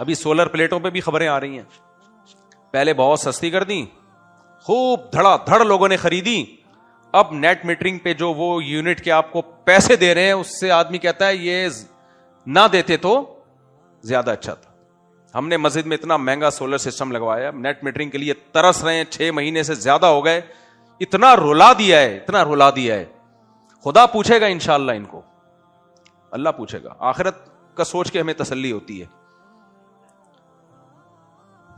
ابھی سولر پلیٹوں پہ بھی خبریں آ رہی ہیں, پہلے بہت سستی کر دی, خوب دھڑا دھڑ لوگوں نے خریدی, اب نیٹ میٹرنگ پہ جو وہ یونٹ کے آپ کو پیسے دے رہے ہیں اس سے آدمی کہتا ہے یہ نہ دیتے تو زیادہ اچھا تھا. ہم نے مسجد میں اتنا مہنگا سولر سسٹم لگوایا, نیٹ میٹرنگ کے لیے ترس رہے ہیں, 6 مہینے سے زیادہ ہو گئے, اتنا رلا دیا ہے, اتنا رلا دیا ہے. خدا پوچھے گا انشاءاللہ ان کو, اللہ پوچھے گا. آخرت کا سوچ کے ہمیں تسلی ہوتی ہے.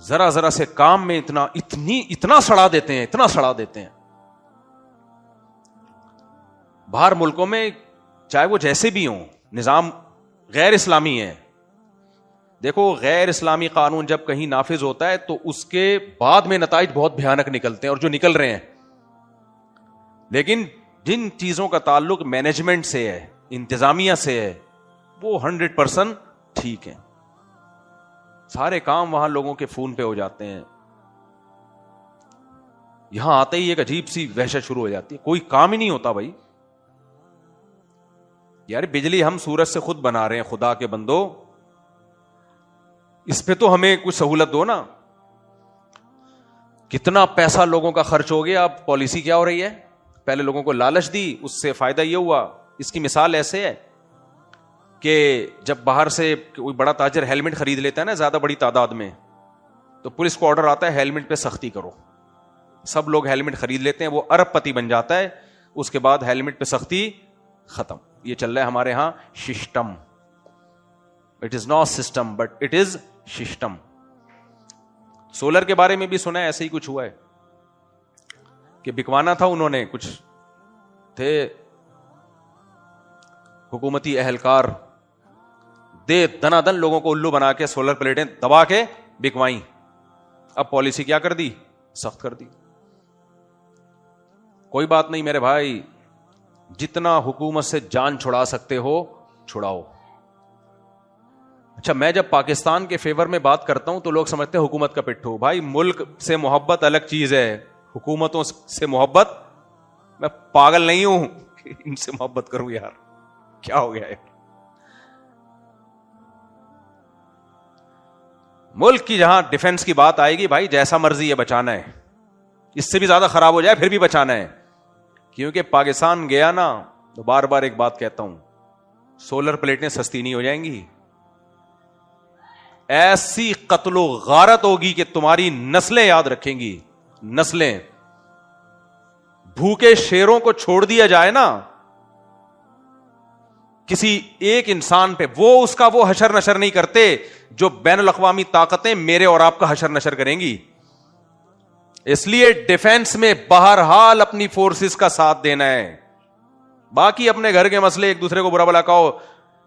ذرا ذرا سے کام میں اتنا سڑا دیتے ہیں, اتنا سڑا دیتے ہیں. باہر ملکوں میں چاہے وہ جیسے بھی ہوں نظام غیر اسلامی ہے. دیکھو غیر اسلامی قانون جب کہیں نافذ ہوتا ہے تو اس کے بعد میں نتائج بہت بھیانک نکلتے ہیں, اور جو نکل رہے ہیں. لیکن جن چیزوں کا تعلق مینجمنٹ سے ہے, انتظامیہ سے ہے, وہ 100% ٹھیک ہیں. سارے کام وہاں لوگوں کے فون پہ ہو جاتے ہیں. یہاں آتے ہی ایک عجیب سی وحشت شروع ہو جاتی ہے, کوئی کام ہی نہیں ہوتا بھائی. یار بجلی ہم سورج سے خود بنا رہے ہیں, خدا کے بندو اس پہ تو ہمیں کچھ سہولت دو نا. کتنا پیسہ لوگوں کا خرچ ہو گیا. اب پالیسی کیا ہو رہی ہے, پہلے لوگوں کو لالچ دی, اس سے فائدہ یہ ہوا. اس کی مثال ایسے ہے کہ جب باہر سے کوئی بڑا تاجر ہیلمٹ خرید لیتا ہے نا زیادہ بڑی تعداد میں, تو پولیس کو آرڈر آتا ہے ہیلمٹ پہ سختی کرو. سب لوگ ہیلمٹ خرید لیتے ہیں, وہ ارب پتی بن جاتا ہے. اس کے بعد ہیلمٹ پہ سختی ختم. یہ چل رہا ہے ہمارے ہاں system. It is not system but it is system. Solar کے بارے میں بھی سنا ہے, ایسے ہی کچھ ہوا ہے کہ بکوانا تھا انہوں نے, کچھ تھے حکومتی اہلکار, دے دنا دن لوگوں کو الو بنا کے سولر پلیٹیں دبا کے بکوائیں. اب پالیسی کیا کر دی, سخت کر دی. کوئی بات نہیں میرے بھائی, جتنا حکومت سے جان چھڑا سکتے ہو چھڑاؤ. اچھا میں جب پاکستان کے فیور میں بات کرتا ہوں تو لوگ سمجھتے ہیں حکومت کا پٹھو. بھائی ملک سے محبت الگ چیز ہے, حکومتوں سے محبت. میں پاگل نہیں ہوں کہ ان سے محبت کروں. یار کیا ہو گیا ہے. ملک کی جہاں ڈیفنس کی بات آئے گی بھائی جیسا مرضی ہے بچانا ہے, اس سے بھی زیادہ خراب ہو جائے پھر بھی بچانا ہے. کیونکہ پاکستان گیا نا تو بار بار ایک بات کہتا ہوں, سولر پلیٹیں سستی نہیں ہو جائیں گی. ایسی قتل و غارت ہوگی کہ تمہاری نسلیں یاد رکھیں گی. نسلیں. بھوکے شیروں کو چھوڑ دیا جائے نا کسی ایک انسان پہ, وہ اس کا وہ حشر نشر نہیں کرتے جو بین الاقوامی طاقتیں میرے اور آپ کا حشر نشر کریں گی. اس لیے ڈیفنس میں بہرحال اپنی فورسز کا ساتھ دینا ہے. باقی اپنے گھر کے مسئلے ایک دوسرے کو برا بلا کہو,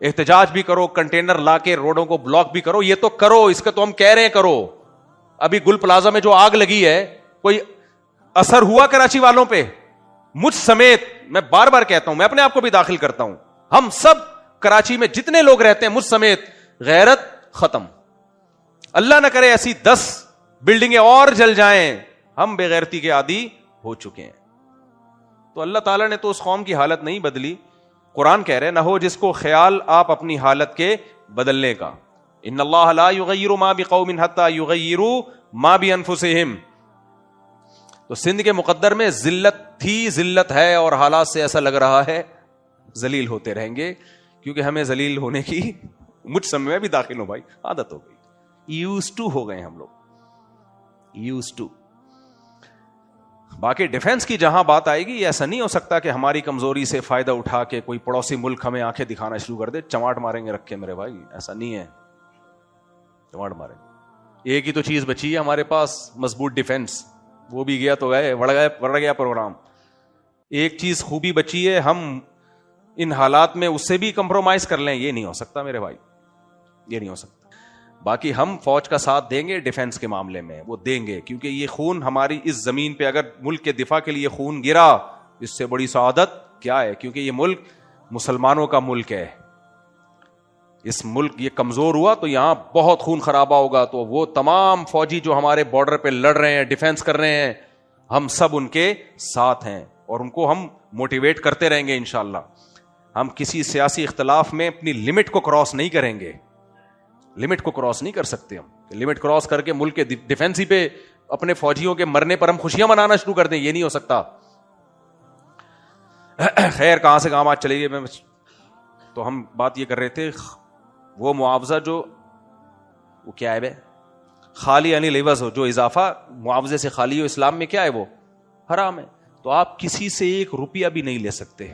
احتجاج بھی کرو, کنٹینر لا کے روڈوں کو بلاک بھی کرو, یہ تو کرو, اس کا تو ہم کہہ رہے ہیں کرو. ابھی گل پلازا میں جو آگ لگی ہے کوئی اثر ہوا کراچی والوں پہ؟ مجھ سمیت, میں بار بار کہتا ہوں, میں اپنے آپ کو بھی داخل کرتا ہوں, ہم سب کراچی میں جتنے لوگ رہتے ہیں مجھ سمیت غیرت ختم. اللہ نہ کرے ایسی 10 بلڈنگیں اور جل جائیں. ہم بے غیرتی کے عادی ہو چکے ہیں. تو اللہ تعالیٰ نے تو اس قوم کی حالت نہیں بدلی. قرآن کہہ رہے نہ ہو جس کو خیال آپ اپنی حالت کے بدلنے کا. ان اللہ لا یغیر ما بقوم حتی یغیروا ما بانفسہم. تو سندھ کے مقدر میں ذلت تھی, ذلت ہے, اور حالات سے ایسا لگ رہا ہے ذلیل ہوتے رہیں گے, کیونکہ ہمیں ذلیل ہونے کی, مجھ سمے میں بھی داخل ہوں بھائی, عادت ہو گئی. یوز ٹو ہو گئے ہم لوگ, یوز ٹو. باقی ڈیفنس کی جہاں بات آئے گی, ایسا نہیں ہو سکتا کہ ہماری کمزوری سے فائدہ اٹھا کے کوئی پڑوسی ملک ہمیں آنکھیں دکھانا شروع کر دے. چماٹ ماریں گے رکھ کے میرے بھائی, ایسا نہیں ہے, چماٹ ماریں گے. ایک ہی تو چیز بچی ہے ہمارے پاس, مضبوط ڈیفنس, وہ بھی گیا تو گئے, بڑھ گیا پروگرام. ایک چیز خوبی بچی ہے, ہم ان حالات میں اس سے بھی کمپرومائز کر لیں, یہ نہیں ہو سکتا میرے بھائی, یہ نہیں ہو سکتا. باقی ہم فوج کا ساتھ دیں گے ڈیفنس کے معاملے میں, وہ دیں گے, کیونکہ یہ خون ہماری اس زمین پہ اگر ملک کے دفاع کے لیے خون گرا, اس سے بڑی سعادت کیا ہے. کیونکہ یہ ملک مسلمانوں کا ملک ہے. اس ملک یہ کمزور ہوا تو یہاں بہت خون خرابہ ہوگا. تو وہ تمام فوجی جو ہمارے بارڈر پہ لڑ رہے ہیں, ڈیفنس کر رہے ہیں, ہم سب ان کے ساتھ ہیں, اور ان کو ہم موٹیویٹ کرتے رہیں گے انشاءاللہ. ہم کسی سیاسی اختلاف میں اپنی لمٹ کو کراس نہیں کریں گے. لمٹ کو کراس نہیں کر سکتے ہم. لمٹ کراس کر کے ملک کے ڈیفینس ہی پہ اپنے فوجیوں کے مرنے پر ہم خوشیاں منانا شروع کر دیں, یہ نہیں ہو سکتا. خیر کہاں سے کہاں بات چلی گئی, تو ہم بات یہ کر رہے تھے وہ معاوضہ جو وہ کیا ہے بے خالی یعنی لیوز ہو, جو اضافہ معاوضے سے خالی ہو اسلام میں کیا ہے, وہ حرام ہے. تو آپ کسی سے 1 روپیہ بھی نہیں لے سکتے.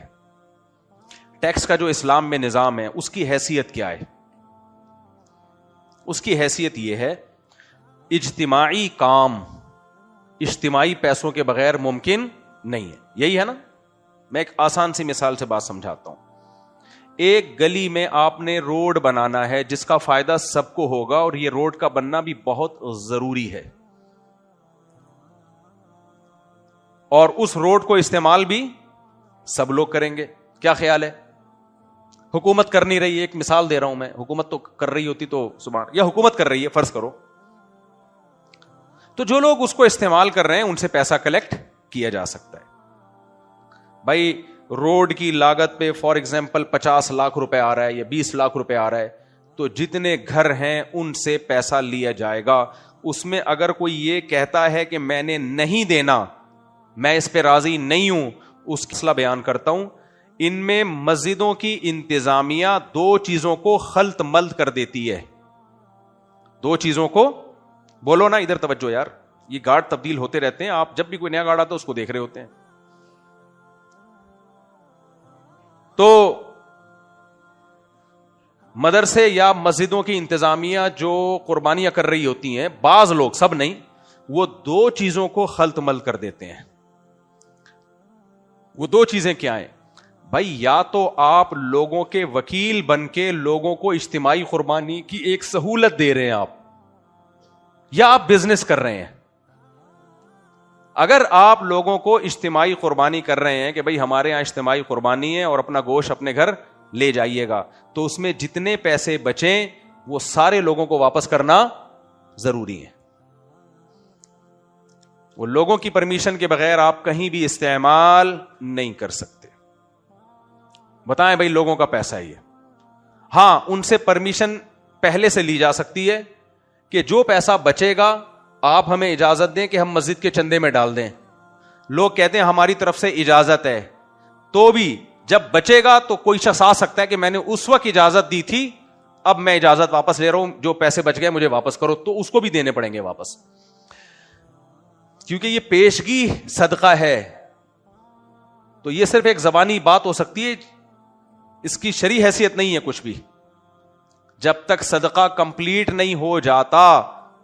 ٹیکس کا جو اسلام میں نظام ہے اس کی حیثیت کیا ہے؟ اس کی حیثیت یہ ہے اجتماعی کام اجتماعی پیسوں کے بغیر ممکن نہیں ہے. یہی ہے نا. میں ایک آسان سی مثال سے بات سمجھاتا ہوں. ایک گلی میں آپ نے روڈ بنانا ہے جس کا فائدہ سب کو ہوگا, اور یہ روڈ کا بننا بھی بہت ضروری ہے, اور اس روڈ کو استعمال بھی سب لوگ کریں گے. کیا خیال ہے؟ حکومت کر نہیں رہی ہے, ایک مثال دے رہا ہوں میں, حکومت تو کر رہی ہوتی تو سبحان, یا حکومت کر رہی ہے فرض کرو, تو جو لوگ اس کو استعمال کر رہے ہیں ان سے پیسہ کلیکٹ کیا جا سکتا ہے. بھائی روڈ کی لاگت پہ فار ایگزامپل 50 لاکھ روپے آ رہا ہے یا 20 لاکھ روپے آ رہا ہے, تو جتنے گھر ہیں ان سے پیسہ لیا جائے گا. اس میں اگر کوئی یہ کہتا ہے کہ میں نے نہیں دینا, میں اس پہ راضی نہیں ہوں, اس کی مسئلہ بیان کرتا ہوں. ان میں مسجدوں کی انتظامیہ 2 چیزوں کو خلط ملط کر دیتی ہے. 2 چیزوں کو, بولو نا ادھر توجہ یار, یہ گارڈ تبدیل ہوتے رہتے ہیں, آپ جب بھی کوئی نیا گارڈ آتا ہے اس کو دیکھ رہے ہوتے ہیں. تو مدرسے یا مسجدوں کی انتظامیہ جو قربانیاں کر رہی ہوتی ہیں, بعض لوگ, سب نہیں, وہ 2 چیزوں کو خلط ملط کر دیتے ہیں. وہ 2 چیزیں کیا ہیں بھائی؟ یا تو آپ لوگوں کے وکیل بن کے لوگوں کو اجتماعی قربانی کی ایک سہولت دے رہے ہیں آپ, یا آپ بزنس کر رہے ہیں. اگر آپ لوگوں کو اجتماعی قربانی کر رہے ہیں کہ بھائی ہمارے ہاں اجتماعی قربانی ہے اور اپنا گوشت اپنے گھر لے جائیے گا, تو اس میں جتنے پیسے بچیں وہ سارے لوگوں کو واپس کرنا ضروری ہے. وہ لوگوں کی پرمیشن کے بغیر آپ کہیں بھی استعمال نہیں کر سکتے. بتائیں بھائی لوگوں کا پیسہ ہے یہ. ہاں ان سے پرمیشن پہلے سے لی جا سکتی ہے کہ جو پیسہ بچے گا آپ ہمیں اجازت دیں کہ ہم مسجد کے چندے میں ڈال دیں. لوگ کہتے ہیں ہماری طرف سے اجازت ہے, تو بھی جب بچے گا تو کوئی شخص آ سکتا ہے کہ میں نے اس وقت اجازت دی تھی, اب میں اجازت واپس لے رہا ہوں, جو پیسے بچ گئے مجھے واپس کرو, تو اس کو بھی دینے پڑیں گے واپس, کیونکہ یہ پیشگی صدقہ ہے. تو یہ صرف ایک زبانی بات ہو سکتی ہے, اس کی شرعی حیثیت نہیں ہے کچھ بھی. جب تک صدقہ کمپلیٹ نہیں ہو جاتا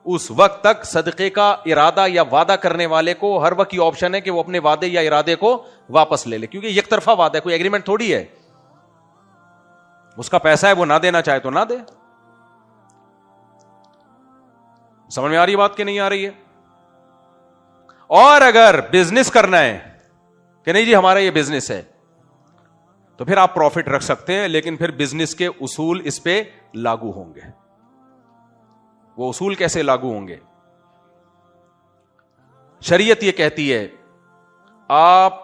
اس وقت تک صدقے کا ارادہ یا وعدہ کرنے والے کو ہر وقت یہ آپشن ہے کہ وہ اپنے وعدے یا ارادے کو واپس لے لے, کیونکہ یک طرفہ وعدہ ہے, کوئی ایگریمنٹ تھوڑی ہے. اس کا پیسہ ہے, وہ نہ دینا چاہے تو نہ دے. سمجھ میں آ رہی بات کہ نہیں آ رہی ہے؟ اور اگر بزنس کرنا ہے کہ نہیں جی ہمارا یہ بزنس ہے, تو پھر آپ پروفٹ رکھ سکتے ہیں, لیکن پھر بزنس کے اصول اس پہ لاگو ہوں گے. وہ اصول کیسے لاگو ہوں گے؟ شریعت یہ کہتی ہے آپ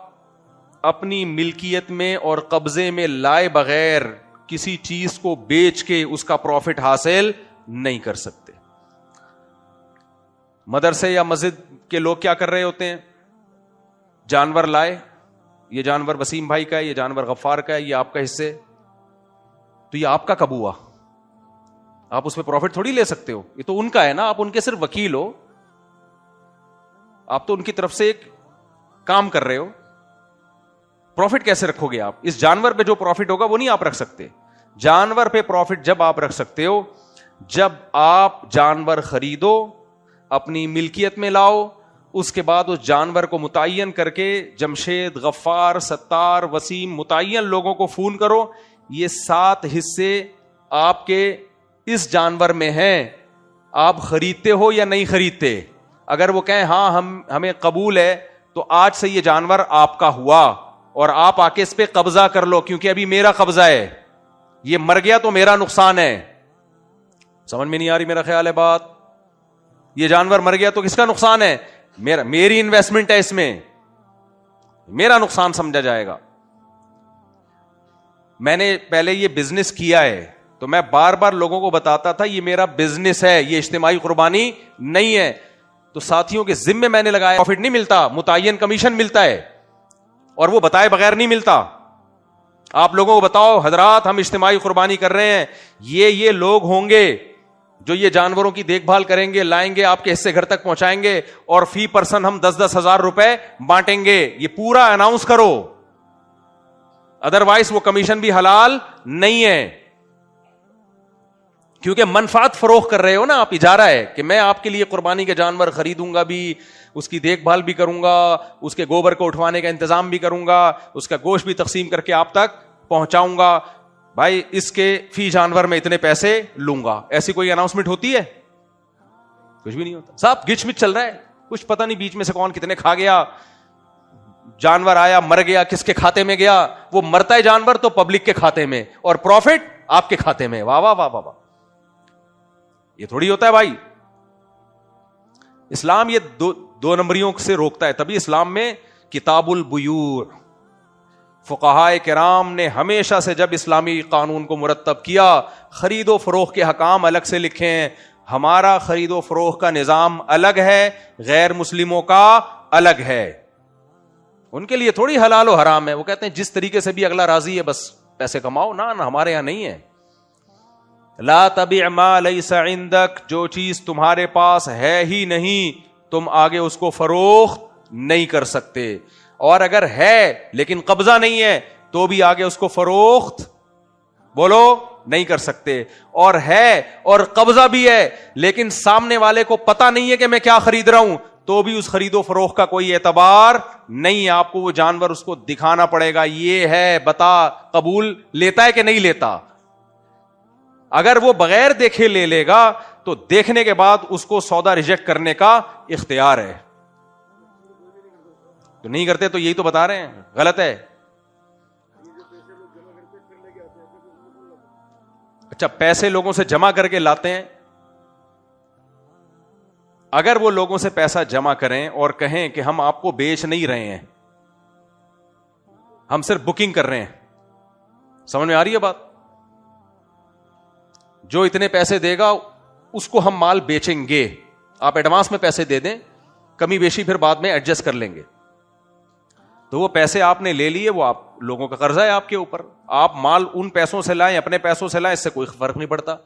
اپنی ملکیت میں اور قبضے میں لائے بغیر کسی چیز کو بیچ کے اس کا پروفٹ حاصل نہیں کر سکتے. مدرسے یا مسجد کے لوگ کیا کر رہے ہوتے ہیں؟ جانور لائے, یہ جانور وسیم بھائی کا ہے, یہ جانور غفار کا ہے, یہ آپ کا حصے, تو یہ آپ کا کب ہوا؟ آپ اس پہ پروفٹ تھوڑی لے سکتے ہو, یہ تو ان کا ہے نا, آپ ان کے صرف وکیل ہو, آپ تو ان کی طرف سے ایک کام کر رہے ہو. پروفٹ کیسے رکھو گے آپ؟ اس جانور پہ جو پروفٹ ہوگا وہ نہیں آپ رکھ سکتے. جانور پہ پروفٹ جب آپ رکھ سکتے ہو جب آپ جانور خریدو, اپنی ملکیت میں لاؤ, اس کے بعد اس جانور کو متعین کر کے جمشید, غفار, ستار, وسیم متعین لوگوں کو فون کرو, یہ 7 حصے آپ کے اس جانور میں ہیں, آپ خریدتے ہو یا نہیں خریدتے؟ اگر وہ کہیں ہاں ہمیں قبول ہے, تو آج سے یہ جانور آپ کا ہوا, اور آپ آ کے اس پہ قبضہ کر لو, کیونکہ ابھی میرا قبضہ ہے, یہ مر گیا تو میرا نقصان ہے. سمجھ میں نہیں آ رہی میرا خیال ہے بات؟ یہ جانور مر گیا تو کس کا نقصان ہے؟ میری انویسٹمنٹ ہے, اس میں میرا نقصان سمجھا جائے گا. میں نے پہلے یہ بزنس کیا ہے, تو میں بار بار لوگوں کو بتاتا تھا یہ میرا بزنس ہے, یہ اجتماعی قربانی نہیں ہے. تو ساتھیوں کے ذمے میں نے لگایا, پروفٹ نہیں ملتا, متعین کمیشن ملتا ہے, اور وہ بتائے بغیر نہیں ملتا. آپ لوگوں کو بتاؤ حضرات ہم اجتماعی قربانی کر رہے ہیں, یہ لوگ ہوں گے جو یہ جانوروں کی دیکھ بھال کریں گے, لائیں گے, آپ کے حصے گھر تک پہنچائیں گے, اور فی پرسن ہم 10-10 ہزار روپے بانٹیں گے. یہ پورا اناؤنس کرو, ادروائز وہ کمیشن بھی حلال نہیں ہے, کیونکہ منفعت فروخت کر رہے ہو نا آپ. اجارہ ہے کہ میں آپ کے لیے قربانی کے جانور خریدوں گا بھی, اس کی دیکھ بھال بھی کروں گا, اس کے گوبر کو اٹھوانے کا انتظام بھی کروں گا, اس کا گوشت بھی تقسیم کر کے آپ تک پہنچاؤں گا. بھائی اس کے فی جانور میں اتنے پیسے لوں گا. ایسی کوئی اناؤنسمنٹ ہوتی ہے؟ کچھ بھی نہیں ہوتا. سب گچ مچ چل رہا ہے, کچھ پتہ نہیں بیچ میں سے کون کتنے کھا گیا, جانور آیا مر گیا, کس کے کھاتے میں گیا. وہ مرتا ہے جانور تو پبلک کے کھاتے میں, اور پروفٹ آپ کے کھاتے میں. واہ واہ واہ واہ واہ, یہ تھوڑی ہوتا ہے بھائی. اسلام یہ دو نمبریوں سے روکتا ہے. تبھی اسلام میں کتاب البیوع, فقہائے کرام نے ہمیشہ سے جب اسلامی قانون کو مرتب کیا, خرید و فروخت کے حکام الگ سے لکھے ہیں. ہمارا خرید و فروخت کا نظام الگ ہے, غیر مسلموں کا الگ ہے. ان کے لیے تھوڑی حلال و حرام ہے. وہ کہتے ہیں جس طریقے سے بھی اگلا راضی ہے بس پیسے کماؤ. نہ ہمارے یہاں نہیں ہے. لا تبع ما لیس عندک, جو چیز تمہارے پاس ہے ہی نہیں تم آگے اس کو فروخت نہیں کر سکتے, اور اگر ہے لیکن قبضہ نہیں ہے تو بھی آگے اس کو فروخت بولو نہیں کر سکتے. اور ہے اور قبضہ بھی ہے لیکن سامنے والے کو پتا نہیں ہے کہ میں کیا خرید رہا ہوں, تو بھی اس خرید و فروخت کا کوئی اعتبار نہیں ہے. آپ کو وہ جانور اس کو دکھانا پڑے گا, یہ ہے بتا, قبول لیتا ہے کہ نہیں لیتا. اگر وہ بغیر دیکھے لے لے گا تو دیکھنے کے بعد اس کو سودا ریجیکٹ کرنے کا اختیار ہے. تو نہیں کرتے تو یہی تو بتا رہے ہیں غلط ہے. اچھا, پیسے لوگوں سے جمع کر کے لاتے ہیں. اگر وہ لوگوں سے پیسہ جمع کریں اور کہیں کہ ہم آپ کو بیچ نہیں رہے ہیں, ہم صرف بکنگ کر رہے ہیں, سمجھ میں آ رہی ہے بات؟ جو اتنے پیسے دے گا اس کو ہم مال بیچیں گے, آپ ایڈوانس میں پیسے دے دیں, کمی بیشی پھر بعد میں ایڈجسٹ کر لیں گے. تو وہ پیسے آپ نے لے لیے, وہ آپ لوگوں کا قرضہ ہے آپ کے اوپر. آپ مال ان پیسوں سے لائیں اپنے پیسوں سے لائیں, اس سے کوئی فرق نہیں پڑتا.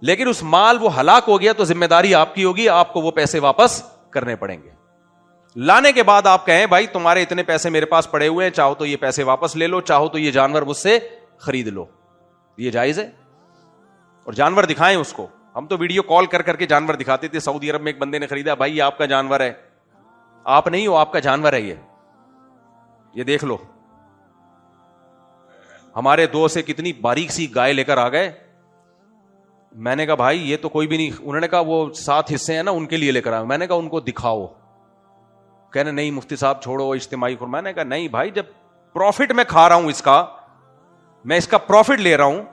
لیکن اس مال وہ ہلاک ہو گیا تو ذمہ داری آپ کی ہوگی, آپ کو وہ پیسے واپس کرنے پڑیں گے. لانے کے بعد آپ کہیں بھائی تمہارے اتنے پیسے میرے پاس پڑے ہوئے ہیں, چاہو تو یہ پیسے واپس لے لو, چاہو تو یہ جانور مجھ سے خرید لو. یہ جائز ہے. اور جانور دکھائیں اس کو. ہم تو ویڈیو کال کر کر کے جانور دکھاتے تھے. سعودی عرب میں ایک بندے نے خریدا, بھائی یہ آپ کا جانور ہے. آپ نہیں ہو, آپ کا جانور ہے یہ دیکھ لو. ہمارے دو سے کتنی باریک سی گائے لے کر آ گئے. میں نے کہا بھائی یہ تو کوئی بھی نہیں. انہوں نے کہا وہ 7 حصے ہیں نا ان کے لیے لے کر آئے. میں نے کہا ان کو دکھاؤ. کہنے نہیں مفتی صاحب چھوڑو اجتماعی. میں نے کہا نہیں بھائی, جب پروفٹ میں کھا رہا ہوں اس کا, میں اس کا پروفٹ لے رہا ہوں,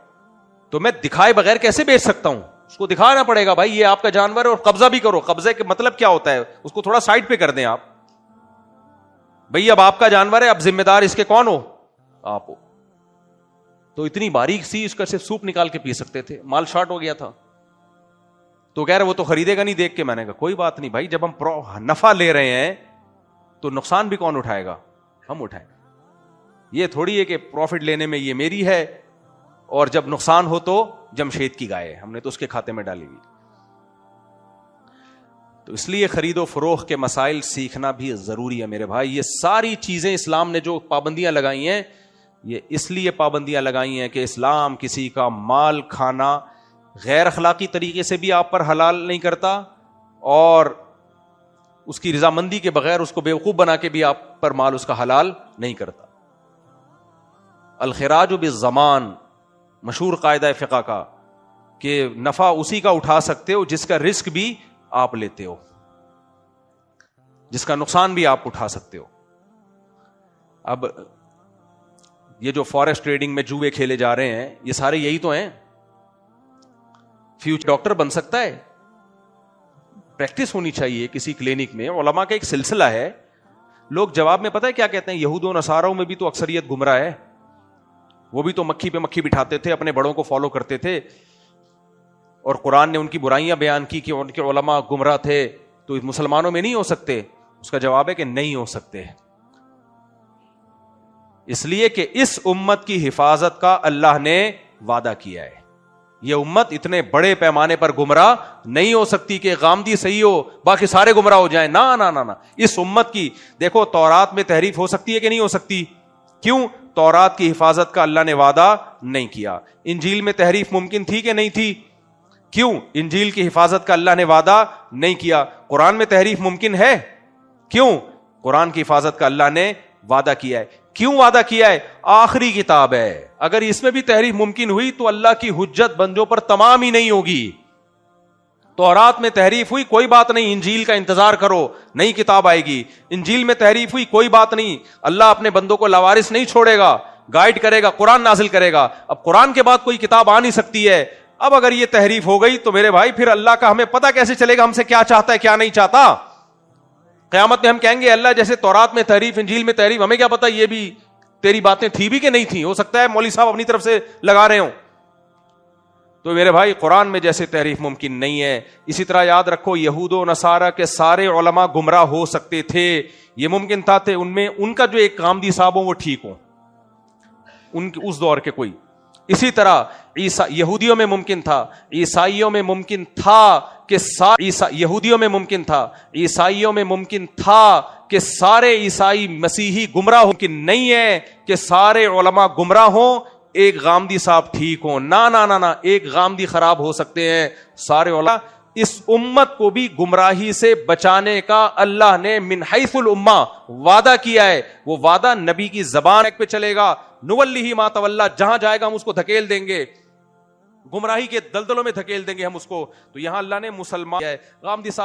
تو میں دکھائے بغیر کیسے بیچ سکتا ہوں؟ اس کو دکھانا پڑے گا بھائی یہ آپ کا جانور ہے, اور قبضہ بھی کرو. قبضے کے مطلب کیا ہوتا ہے, اس کو تھوڑا سائڈ پہ کر دیں آپ. بھئی اب آپ کا جانور ہے, اب ذمہ دار اس کے کون ہو؟ آپ ہو. تو اتنی باریک سی اس کا صرف سوپ نکال کے پی سکتے تھے, مال شارٹ ہو گیا تھا. تو کہہ رہے وہ تو خریدے گا نہیں دیکھ کے. میں نے کہا کوئی بات نہیں بھائی, جب ہم نفع لے رہے ہیں تو نقصان بھی کون اٹھائے گا؟ ہم اٹھائیں. یہ تھوڑی ہے کہ پروفٹ لینے میں یہ میری ہے اور جب نقصان ہو تو جمشید کی گائے, ہم نے تو اس کے کھاتے میں ڈالی ہوئی. تو اس لیے خرید و فروخت کے مسائل سیکھنا بھی ضروری ہے میرے بھائی. یہ ساری چیزیں اسلام نے جو پابندیاں لگائی ہیں, یہ اس لیے پابندیاں لگائی ہیں کہ اسلام کسی کا مال کھانا غیر اخلاقی طریقے سے بھی آپ پر حلال نہیں کرتا, اور اس کی رضامندی کے بغیر اس کو بیوقوف بنا کے بھی آپ پر مال اس کا حلال نہیں کرتا. الخراج بالضمان مشہور قاعدہ فقہ کا, کہ نفع اسی کا اٹھا سکتے ہو جس کا رسک بھی آپ لیتے ہو, جس کا نقصان بھی آپ اٹھا سکتے ہو. اب یہ جو فارسٹ ٹریڈنگ میں جوئے کھیلے جا رہے ہیں, یہ سارے یہی تو ہیں. فیوچر ڈاکٹر بن سکتا ہے, پریکٹس ہونی چاہیے کسی کلینک میں. علماء کا ایک سلسلہ ہے. لوگ جواب میں پتہ ہے کیا کہتے ہیں, یہود و نصاراؤں میں بھی تو اکثریت گمراہ ہے. وہ بھی تو مکھی پہ مکھی بٹھاتے تھے, اپنے بڑوں کو فالو کرتے تھے, اور قرآن نے ان کی برائیاں بیان کی کہ ان کے علماء گمراہ تھے, تو مسلمانوں میں نہیں ہو سکتے؟ اس کا جواب ہے کہ نہیں ہو سکتے, اس لیے کہ اس امت کی حفاظت کا اللہ نے وعدہ کیا ہے. یہ امت اتنے بڑے پیمانے پر گمراہ نہیں ہو سکتی کہ غامدی صحیح ہو باقی سارے گمراہ ہو جائیں. نا نا نا نا, اس امت کی دیکھو تورات میں تحریف ہو سکتی ہے کہ نہیں ہو سکتی؟ کیوں؟ تورات کی حفاظت کا اللہ نے وعدہ نہیں کیا. انجیل میں تحریف ممکن تھی کہ نہیں تھی؟ کیوں؟ انجیل کی حفاظت کا اللہ نے وعدہ نہیں کیا. قرآن میں تحریف ممکن ہے؟ کیوں؟ قرآن کی حفاظت کا اللہ نے وعدہ کیا ہے. کیوں وعدہ کیا ہے؟ آخری کتاب ہے, اگر اس میں بھی تحریف ممکن ہوئی تو اللہ کی حجت بندوں پر تمام ہی نہیں ہوگی. تورات میں تحریف ہوئی کوئی بات نہیں, انجیل کا انتظار کرو, نئی کتاب آئے گی. انجیل میں تحریف ہوئی کوئی بات نہیں, اللہ اپنے بندوں کو لاوارث نہیں چھوڑے گا, گائیڈ کرے گا, قرآن نازل کرے گا. اب قرآن کے بعد کوئی کتاب آ نہیں سکتی ہے. اب اگر یہ تحریف ہو گئی تو میرے بھائی پھر اللہ کا ہمیں پتہ کیسے چلے گا ہم سے کیا چاہتا ہے کیا نہیں چاہتا؟ قیامت میں ہم کہیں گے اللہ جیسے تورات میں تحریف, انجیل میں تحریف, ہمیں کیا پتا یہ بھی تیری باتیں تھی بھی کہ نہیں تھی, ہو سکتا ہے مولوی صاحب اپنی طرف سے لگا رہے ہوں. تو میرے بھائی قرآن میں جیسے تحریف ممکن نہیں ہے, اسی طرح یاد رکھو یہود و نصارہ کے سارے علماء گمراہ ہو سکتے تھے, یہ ممکن تھا ان میں ان کا جو ایک غامدی صاحب ہو وہ ٹھیک ہو, ان اس دور کے کوئی. اسی طرح یہودیوں میں ممکن تھا, عیسائیوں میں ممکن تھا کہ یہودیوں میں ممکن تھا, عیسائیوں میں ممکن تھا کہ سارے عیسائی مسیحی گمراہ ہوں. ممکن نہیں ہے کہ سارے علماء گمراہ ہوں ایک غامدی صاحب ٹھیک ہوں. نا نا نا نا, ایک غامدی خراب ہو سکتے ہیں, سارے علماء. اس امت کو بھی گمراہی سے بچانے کا اللہ نے من حیث الامہ وعدہ کیا ہے. وہ وعدہ نبی کی زبان پہ چلے گا, نولیہ ما تولی, جہاں جائے گا ہم اس کو دھکیل دیں گے, گمراہی کے دلدلوں میں دھکیل دیں گے ہم اس کو. تو یہاں اللہ نے مسلمان غامدی صاحب